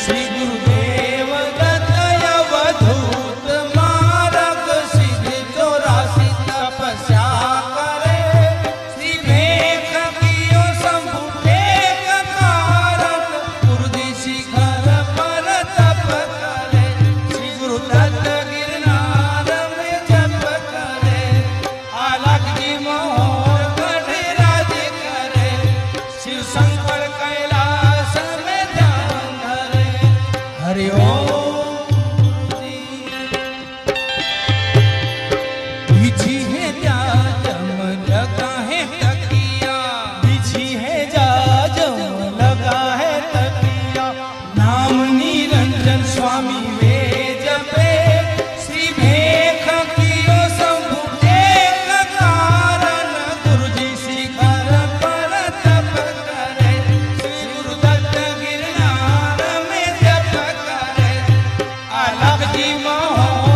श्री गुरुदेव दत्त अवधूत मार्ग सिद्ध 84 तपस्या करे श्री भेख कियो शंभु भेख कारक गुरुदी शिखर पर तप करे श्री गुरु दत्त गिरनार में जप करे आलख जी मोहर गढ़राज करे शिव शंकर कैलाश में ध्यान धरे हरि ओम बिछी है जाजम लगा है तकिया बिछी है जाजम लगा है तकिया नाम निरंजन स्वामी वे जपे श्री भेख कियो शंभु भेख कारण गुरुजी शिखर पर तप करे श्री गुरु दत्त गिरनार में जप करे अलग जी मोह